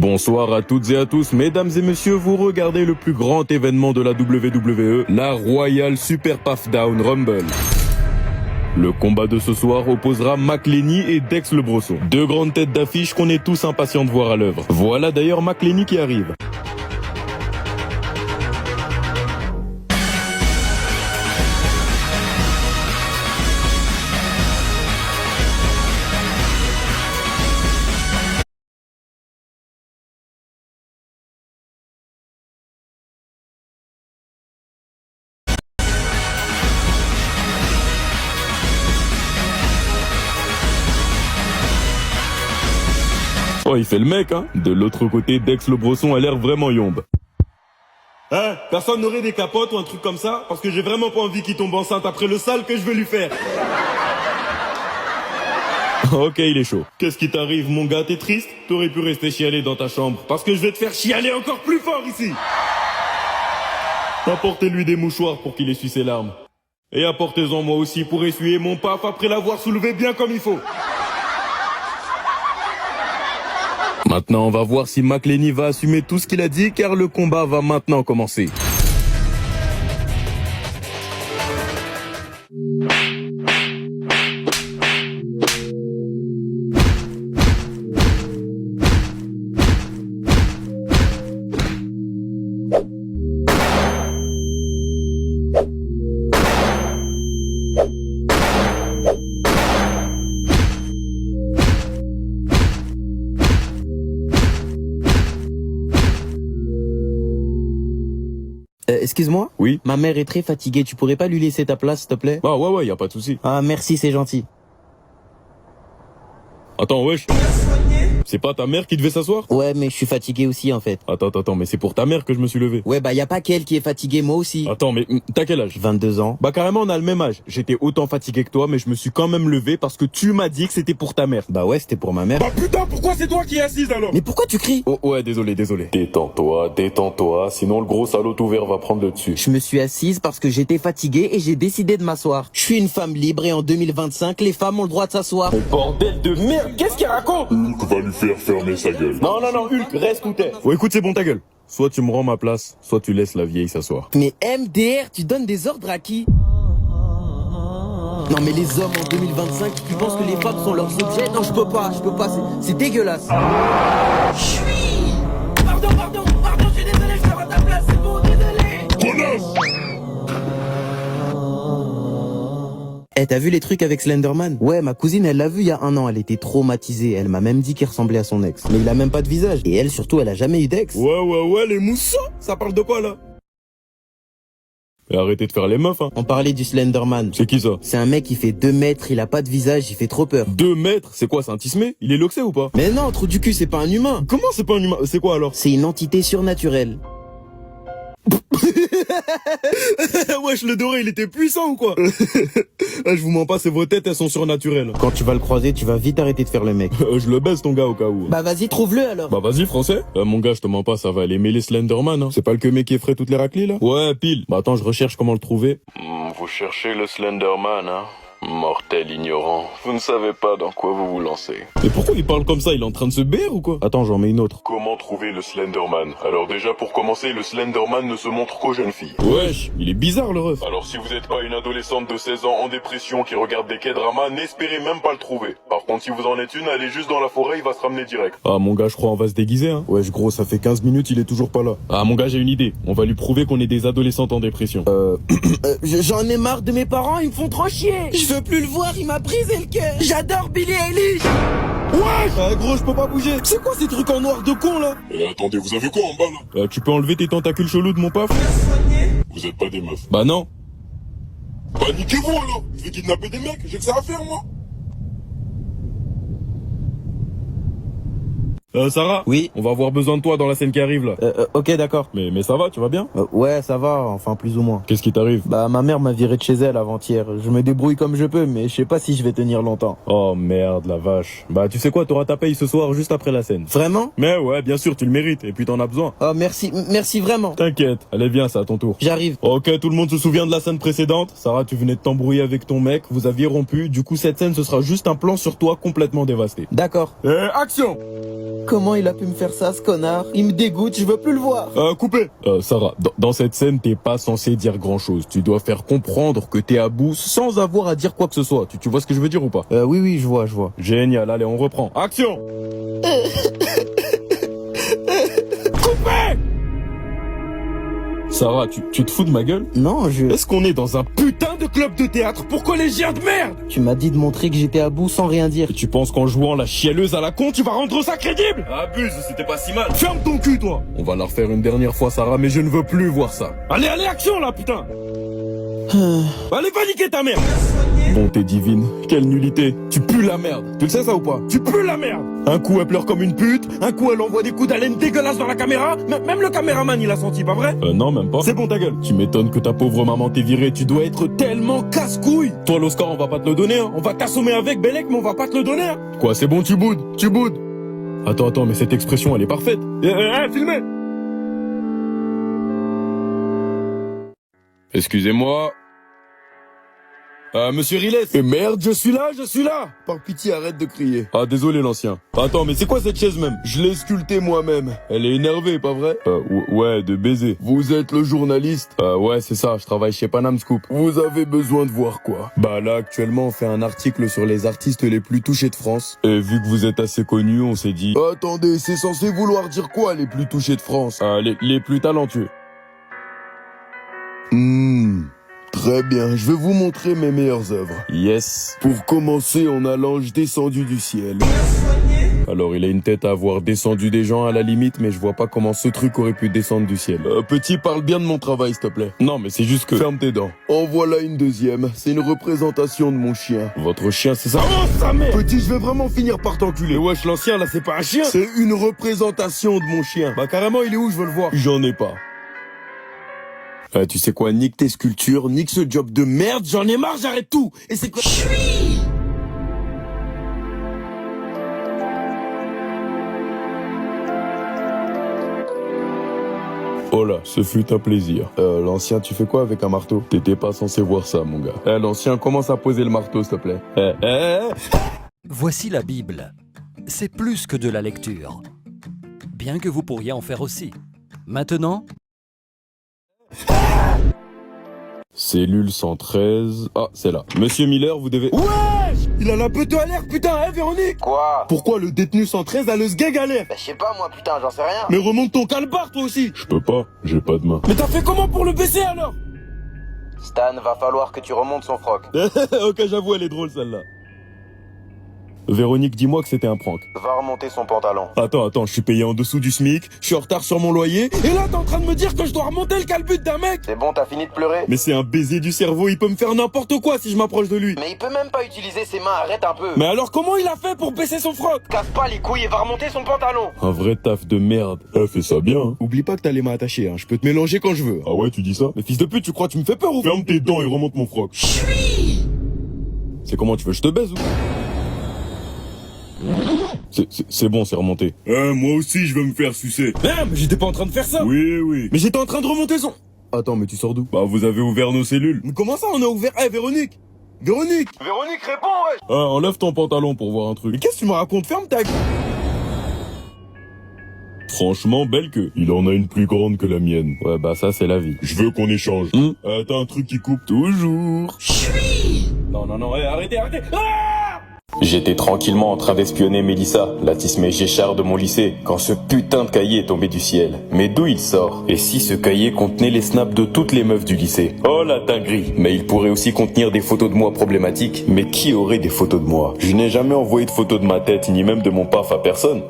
Bonsoir à toutes et à tous, mesdames et messieurs, vous regardez le plus grand événement de la WWE, la Royal Super Down Rumble. Le combat de ce soir opposera McLenny et Dex le Brosson. Deux grandes têtes d'affiche qu'on est tous impatients de voir à l'œuvre. Voilà d'ailleurs McLenny qui arrive. Oh, il fait le mec, hein. De l'autre côté, Dex le Brosson a l'air vraiment yombe. Hein, personne n'aurait des capotes ou un truc comme ça? Parce que j'ai vraiment pas envie qu'il tombe enceinte après le sale que je veux lui faire. Ok, il est chaud. Qu'est-ce qui t'arrive, mon gars? T'es triste? T'aurais pu rester chialer dans ta chambre. Parce que je vais te faire chialer encore plus fort ici. Apportez-lui des mouchoirs pour qu'il essuie ses larmes. Et apportez-en moi aussi pour essuyer mon paf après l'avoir soulevé bien comme il faut. Maintenant, on va voir si McLenny va assumer tout ce qu'il a dit, car le combat va maintenant commencer. Excuse-moi? Oui? Ma mère est très fatiguée, tu pourrais pas lui laisser ta place, s'il te plaît? Ah ouais, y a pas de souci. Ah, merci, c'est gentil. Attends, wesh. C'est pas ta mère qui devait s'asseoir? Ouais, mais je suis fatigué aussi, en fait. Attends, mais c'est pour ta mère que je me suis levé. Ouais, bah y a pas qu'elle qui est fatiguée, moi aussi. Attends, mais t'as quel âge? 22 ans. Bah carrément, on a le même âge. J'étais autant fatigué que toi, mais je me suis quand même levé parce que tu m'as dit que c'était pour ta mère. Bah ouais, c'était pour ma mère. Bah putain, pourquoi c'est toi qui es assise alors? Mais pourquoi tu cries? Oh ouais, désolé. Détends-toi, sinon le gros salaud tout vert va prendre le dessus. Je me suis assise parce que j'étais fatiguée et j'ai décidé de m'asseoir. Je suis une femme libre et en 2025, les femmes ont le droit de s'asseoir. Bordel de merde, qu'est-ce qu'il raconte? Hulk va lui faire fermer sa gueule. Non, Hulk, reste où t'es. Oh écoute, c'est bon ta gueule. Soit tu me rends ma place, soit tu laisses la vieille s'asseoir. Mais MDR, tu donnes des ordres à qui? Non mais les hommes en 2025, tu penses que les femmes sont leurs objets? Non, je peux pas, c'est dégueulasse. Pardon, je suis désolé, je te rends ta place, c'est bon, désolé. Connasse! Eh, t'as vu les trucs avec Slenderman? Ouais, ma cousine, elle l'a vu il y a 1 an, elle était traumatisée, elle m'a même dit qu'il ressemblait à son ex. Mais il a même pas de visage. Et elle, surtout, elle a jamais eu d'ex. Ouais, les moussons, ça parle de quoi là? Et arrêtez de faire les meufs, hein. On parlait du Slenderman. C'est qui ça? C'est un mec qui fait 2 mètres, il a pas de visage, il fait trop peur. 2 mètres? C'est quoi, c'est un tismé? Il est loxé ou pas? Mais non, trou du cul, c'est pas un humain. Comment c'est pas un humain? C'est quoi alors? C'est une entité surnaturelle. Wesh, le doré, il était puissant ou quoi? Je vous mens pas, c'est vos têtes, elles sont surnaturelles. Quand tu vas le croiser, tu vas vite arrêter de faire le mec. Je le baisse ton gars au cas où. Bah vas-y, trouve-le alors. Bah vas-y français. Mon gars, je te mens pas, ça va aller mêler Slenderman, hein. C'est pas le que mec qui effraie toutes les raclis là? Ouais, pile. Bah attends, je recherche comment le trouver. Vous cherchez le Slenderman, hein? Mortel ignorant, vous ne savez pas dans quoi vous vous lancez. Mais pourquoi il parle comme ça? Il est en train de se BR ou quoi? Attends, j'en mets une autre. Comment trouver le Slenderman? Alors déjà pour commencer, le Slenderman ne se montre qu'aux jeunes filles. Wesh, il est bizarre le ref. Alors si vous n'êtes pas une adolescente de 16 ans en dépression qui regarde des K-dramas, n'espérez même pas le trouver. Par contre si vous en êtes une, allez juste dans la forêt, il va se ramener direct. Ah mon gars, je crois on va se déguiser, hein. Wesh gros, ça fait 15 minutes, il est toujours pas là. Ah mon gars, j'ai une idée. On va lui prouver qu'on est des adolescentes en dépression. J'en ai marre de mes parents, ils me font trop chier. Je veux plus le voir, il m'a brisé le cœur. J'adore Billie Eilish. Ouais, gros, je peux pas bouger. C'est quoi ces trucs en noir de con là? Et attendez, vous avez quoi en bas là? Tu peux enlever tes tentacules chelous de mon paf? Vous êtes pas des meufs. Bah non. Bah niquez-vous alors! Je vais kidnapper des mecs, j'ai que ça à faire moi! Sarah? Oui. On va avoir besoin de toi dans la scène qui arrive là. Ok, d'accord. Mais ça va, tu vas bien? Ouais, ça va, enfin plus ou moins. Qu'est-ce qui t'arrive? Bah ma mère m'a viré de chez elle avant-hier. Je me débrouille comme je peux, mais je sais pas si je vais tenir longtemps. Oh merde, la vache. Bah tu sais quoi, t'auras ta paye ce soir juste après la scène. Vraiment? Mais ouais, bien sûr, tu le mérites, et puis t'en as besoin. Oh merci vraiment. T'inquiète, allez viens, c'est à ton tour. J'arrive. Ok, tout le monde se souvient de la scène précédente. Sarah, tu venais de t'embrouiller avec ton mec, vous aviez rompu, du coup cette scène ce sera juste un plan sur toi complètement dévasté. D'accord. Et action! Comment il a pu me faire ça, ce connard? Il me dégoûte, je veux plus le voir. Coupé. Sarah, dans cette scène, t'es pas censé dire grand chose. Tu dois faire comprendre que t'es à bout sans avoir à dire quoi que ce soit. Tu vois ce que je veux dire ou pas? Oui, je vois. Génial, allez, on reprend. Action. Coupé. Sarah, tu te fous de ma gueule? Non, Est-ce qu'on est dans un putain de club de théâtre pour collégiens de merde? Tu m'as dit de montrer que j'étais à bout sans rien dire. Et tu penses qu'en jouant la chialeuse à la con, tu vas rendre ça crédible? Abuse, c'était pas si mal. Ferme ton cul, toi. On va la refaire une dernière fois, Sarah, mais je ne veux plus voir ça. Allez, action, là, putain. Allez, va niquer ta mère. Bonté divine, quelle nullité. Tu pues la merde. Tu le sais ça ou pas? Tu pues la merde. Un coup elle pleure comme une pute, un coup elle envoie des coups d'haleine dégueulasses dans la caméra. Même le caméraman il a senti, pas vrai? Non, même pas. C'est bon ta gueule. Tu m'étonnes que ta pauvre maman t'ait viré. Tu dois être tellement casse-couille. Toi l'Oscar on va pas te le donner, hein. On va t'assommer avec Bellec mais on va pas te le donner, hein. Quoi, c'est bon, tu boudes. Attends, mais cette expression elle est parfaite. Filmez. Excusez-moi. Monsieur Riles. Et merde, je suis là. Par pitié, arrête de crier. Ah, désolé l'ancien. Attends, mais c'est quoi cette chaise même? Je l'ai sculptée moi-même. Elle est énervée, pas vrai? Ouais, de baiser. Vous êtes le journaliste? Ouais, c'est ça, je travaille chez Panam Scoop. Vous avez besoin de voir quoi? Bah là, actuellement, on fait un article sur les artistes les plus touchés de France. Et vu que vous êtes assez connus, on s'est dit... Attendez, c'est censé vouloir dire quoi, les plus touchés de France? Les plus talentueux. Très bien, je vais vous montrer mes meilleures œuvres. Yes. Pour commencer, on a l'ange descendu du ciel. Alors, il a une tête à avoir descendu des gens à la limite, mais je vois pas comment ce truc aurait pu descendre du ciel. Petit, parle bien de mon travail, s'il te plaît. Non, mais c'est juste que... Ferme tes dents. En voilà une deuxième. C'est une représentation de mon chien. Votre chien, c'est ça? Oh, sa mère! Petit, je vais vraiment finir par t'enculer. Mais wesh, l'ancien, là, c'est pas un chien! C'est une représentation de mon chien. Bah, carrément, il est où? Je veux le voir. J'en ai pas. Tu sais quoi, nique tes sculptures, nique ce job de merde, j'en ai marre, j'arrête tout. Et c'est quoi? Oh là, ce fut un plaisir. L'ancien, tu fais quoi avec un marteau? T'étais pas censé voir ça, mon gars. L'ancien, commence à poser le marteau, s'il te plaît. Voici la Bible. C'est plus que de la lecture. Bien que vous pourriez en faire aussi. Maintenant, Cellule 113... Ah, c'est là. Monsieur Miller, vous devez... Wesh! Il a la pute à l'air, putain, hein, Véronique? Quoi? Pourquoi le détenu 113 a le sgeg à l'air? Bah je sais pas moi putain, j'en sais rien. Mais remonte ton calbar, toi aussi! Je peux pas, j'ai pas de main. Mais t'as fait comment pour le baisser, alors? Stan, va falloir que tu remontes son froc. Ok, j'avoue, elle est drôle, celle-là. Véronique, dis-moi que c'était un prank. Va remonter son pantalon. Attends, je suis payé en dessous du SMIC, je suis en retard sur mon loyer, Et là, t'es en train de me dire que je dois remonter le calbut d'un mec? C'est bon, t'as fini de pleurer? mais c'est un baiser du cerveau, il peut me faire n'importe quoi si je m'approche de lui. Mais il peut même pas utiliser ses mains, arrête un peu. Mais alors, comment il a fait pour baisser son froc? Casse pas les couilles et va remonter son pantalon. Un vrai taf de merde. Fais ça bien, hein. Oublie pas que t'as les mains attachées, hein. Je peux te mélanger quand je veux. Ah ouais, tu dis ça? Mais fils de pute, tu crois que tu me fais peur ou? Ferme tes dents et remonte mon froc. C'est comment, tu veux que je te baise ou? C'est bon, c'est remonté. Moi aussi, je veux me faire sucer. Merde, mais j'étais pas en train de faire ça. Oui. Mais j'étais en train de remonter son... Attends, mais tu sors d'où? Bah, vous avez ouvert nos cellules. Mais comment ça, on a ouvert... Véronique! Véronique, réponds, wesh. Enlève ton pantalon pour voir un truc. Mais qu'est-ce que tu me racontes? Ferme ta gueule. Franchement, belle queue. Il en a une plus grande que la mienne. Ouais, bah ça, c'est la vie. Je veux qu'on échange. T'as un truc qui coupe toujours. Non, arrêtez. J'étais tranquillement en train d'espionner Mélissa, la tismée Géchard de mon lycée, quand ce putain de cahier est tombé du ciel. Mais d'où il sort? Et si ce cahier contenait les snaps de toutes les meufs du lycée? Oh la dinguerie! Mais il pourrait aussi contenir des photos de moi problématiques. Mais qui aurait des photos de moi? Je n'ai jamais envoyé de photos de ma tête, ni même de mon paf à personne.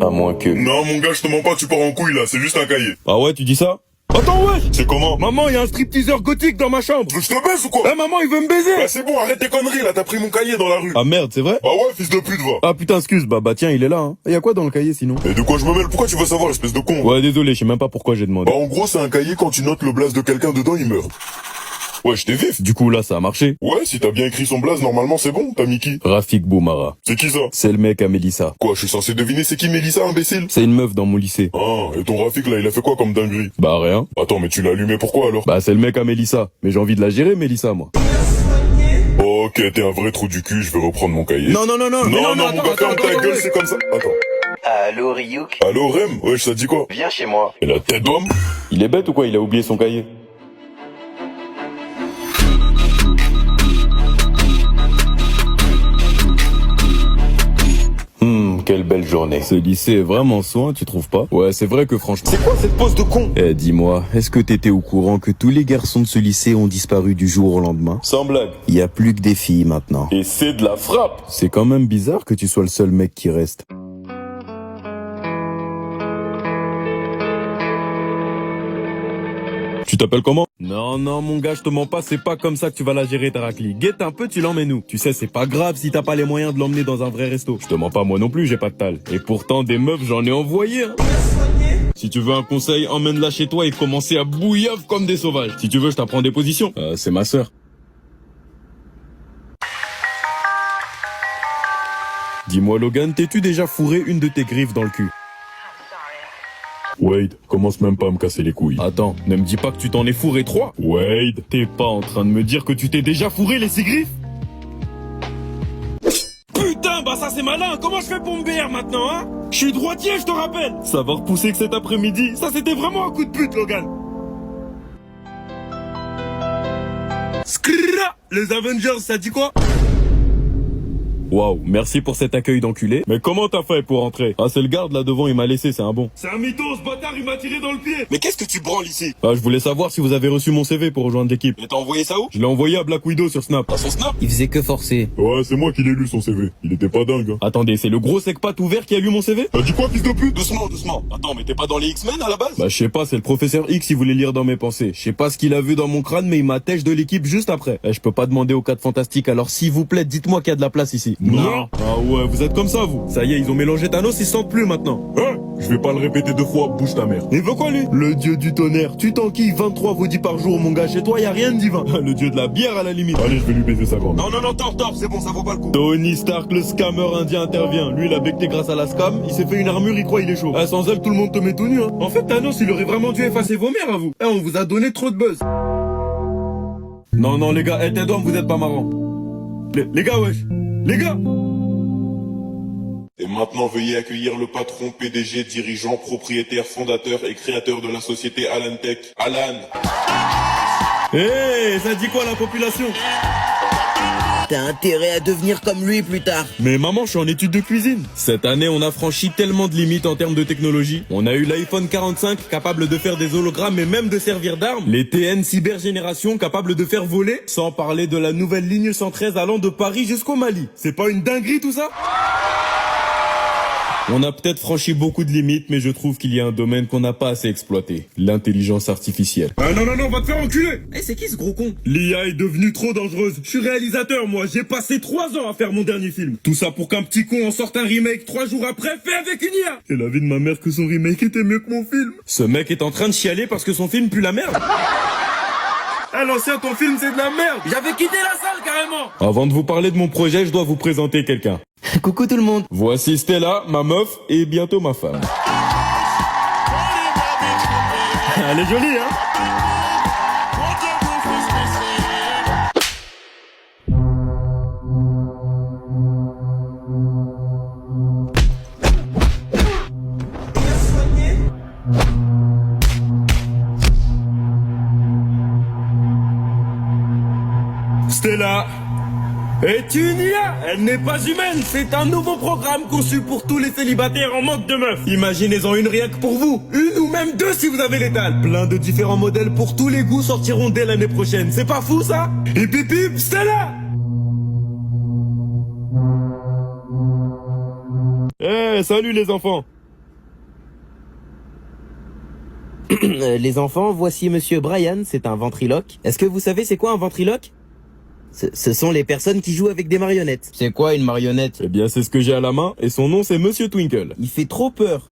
À moins que... Non, mon gars, je te mens pas, tu pars en couille, là. C'est juste un cahier. Ah ouais, tu dis ça? Attends, wesh! C'est comment? Maman, il y a un stripteaseur gothique dans ma chambre. Je te baisse ou quoi? Maman, il veut me baiser. Bah, c'est bon, arrête tes conneries, là. T'as pris mon cahier dans la rue. Ah merde, c'est vrai? Bah ouais, fils de pute, va. Ah putain, excuse, bah tiens, il est là, hein. Y a quoi dans le cahier sinon? Et de quoi je me mêle? Pourquoi tu veux savoir, espèce de con? Ouais, désolé, je sais même pas pourquoi j'ai demandé. Bah, en gros, c'est un cahier, quand tu notes le blaze de quelqu'un dedans, il meurt. Ouais, j'étais vif. Du coup, là, ça a marché. Ouais, si t'as bien écrit son blaze, normalement, c'est bon. T'as mis qui? Rafik Boumara. C'est qui ça? C'est le mec à Mélissa. Quoi, je suis censé deviner c'est qui Mélissa, imbécile? C'est une meuf dans mon lycée. Ah, et ton Rafik, là, il a fait quoi comme dinguerie? Bah rien. Attends, mais tu l'as allumé pourquoi, alors? Bah c'est le mec à Mélissa. Mais j'ai envie de la gérer, Mélissa, moi. Ok, t'es un vrai trou du cul, je vais reprendre mon cahier. Non, Non, mon gars, ferme ta gueule, c'est comme ça. Attends. Allô Ryuk? Allô Rem, wesh, ça dit quoi? Viens chez moi. Et la tête d'homme? Il est bête ou quoi? Il a oublié son cahier. Quelle belle journée. Ce lycée est vraiment soin, tu trouves pas? Ouais, c'est vrai que franchement... C'est quoi cette pose de con? Eh, dis-moi, est-ce que t'étais au courant que tous les garçons de ce lycée ont disparu du jour au lendemain? Sans blague. Il y a plus que des filles maintenant. Et c'est de la frappe. C'est quand même bizarre que tu sois le seul mec qui reste. Tu t'appelles comment? Non, mon gars, je te mens pas, c'est pas comme ça que tu vas la gérer ta raclie. Guette un peu, tu l'emmènes où? Tu sais, c'est pas grave si t'as pas les moyens de l'emmener dans un vrai resto. Je te mens pas, moi non plus, j'ai pas de tal. Et pourtant, des meufs, j'en ai envoyé, hein. Si tu veux un conseil, emmène-la chez toi et commencez à bouillave comme des sauvages. Si tu veux, je t'apprends des positions. C'est ma sœur. Dis-moi, Logan, t'es-tu déjà fourré une de tes griffes dans le cul? Wade, commence même pas à me casser les couilles. Attends, ne me dis pas que tu t'en es fourré 3. Wade. T'es pas en train de me dire que tu t'es déjà fourré les 6 griffes? Putain, bah ça c'est malin. Comment je fais pour me BR maintenant, hein? Je suis droitier, je te rappelle. Ça va repousser que cet après-midi. Ça c'était vraiment un coup de pute, Logan. Skrrra, les Avengers, ça dit quoi? Waouh, merci pour cet accueil d'enculé. Mais comment t'as fait pour entrer? Ah, c'est le garde là devant, il m'a laissé, c'est un bon. C'est un mytho, ce bâtard, il m'a tiré dans le pied. Mais qu'est-ce que tu branles ici? Ah, je voulais savoir si vous avez reçu mon CV pour rejoindre l'équipe. Et t'as envoyé ça où? Je l'ai envoyé à Black Widow sur Snap. À son Snap? Il faisait que forcer. Ouais, c'est moi qui l'ai lu son CV. Il était pas dingue, hein. Attendez, c'est le gros sec-pat ouvert qui a lu mon CV? T'as dit quoi, fils de pute? Doucement. Attends, mais t'es pas dans les X-Men à la base? Bah, je sais pas, c'est le professeur X qui voulait lire dans mes pensées. Je sais pas ce qu'il a vu dans mon crâne, mais il m'attèche de l'équipe juste après. Je peux pas demander aux 4 fantastiques, alors s'il vous plaît, dites-moi qu'il y a de la place ici. Non. Ah ouais, vous êtes comme ça, vous. Ça y est, ils ont mélangé Thanos, ils se sentent plus maintenant. Hein? Je vais pas le répéter 2 fois, bouge ta mère. Il veut quoi, lui? Le dieu du tonnerre. Tu t'enquilles 23 vaudis par jour, mon gars. Chez toi, y a rien de divin. Le dieu de la bière, à la limite. Allez, je vais lui baiser sa grande. Non, tort, c'est bon, ça vaut pas le coup. Tony Stark, le scammer indien, intervient. Lui, il a becté grâce à la scam. Il s'est fait une armure, il croit il est chaud. Sans elle, tout le monde te met tout nu, hein. En fait, Thanos, il aurait vraiment dû effacer vos mères à vous. On vous a donné trop de buzz. Non, les gars, tête d'homme, vous êtes pas marrants. Les gars, wesh. Les gars. Et maintenant, veuillez accueillir le patron, PDG, dirigeant, propriétaire, fondateur et créateur de la société Alan Tech. Alan. Ça dit quoi la population? T'as intérêt à devenir comme lui plus tard. Mais maman, je suis en études de cuisine. Cette année, on a franchi tellement de limites en termes de technologie. On a eu l'iPhone 45, capable de faire des hologrammes et même de servir d'armes. Les TN Cyber Génération, capables de faire voler. Sans parler de la nouvelle ligne 113 allant de Paris jusqu'au Mali. C'est pas une dinguerie tout ça? On a peut-être franchi beaucoup de limites, mais je trouve qu'il y a un domaine qu'on n'a pas assez exploité. L'intelligence artificielle. Non, va te faire enculer! C'est qui ce gros con? L'IA est devenue trop dangereuse. Je suis réalisateur, moi. J'ai passé 3 ans à faire mon dernier film. Tout ça pour qu'un petit con en sorte un remake 3 jours après, fait avec une IA. Et la vie de ma mère que son remake était mieux que mon film. Ce mec est en train de chialer parce que son film pue la merde. L'ancien, ton film, c'est de la merde. J'avais quitté la salle, carrément. Avant de vous parler de mon projet, je dois vous présenter quelqu'un. Coucou tout le monde. Voici Stella, ma meuf, et bientôt ma femme. Elle est jolie, hein? Stella est une IA. Elle n'est pas humaine. C'est un nouveau programme conçu pour tous les célibataires en manque de meufs. Imaginez-en une rien que pour vous. Une ou même 2 si vous avez l'étal. Plein de différents modèles pour tous les goûts sortiront dès l'année prochaine. C'est pas fou ça? Hip hip hip, Stella! Salut les enfants. Les enfants, voici Monsieur Brian, c'est un ventriloque. Est-ce que vous savez c'est quoi un ventriloque? Ce sont les personnes qui jouent avec des marionnettes. C'est quoi une marionnette? Eh bien c'est ce que j'ai à la main et son nom c'est Monsieur Twinkle. Il fait trop peur.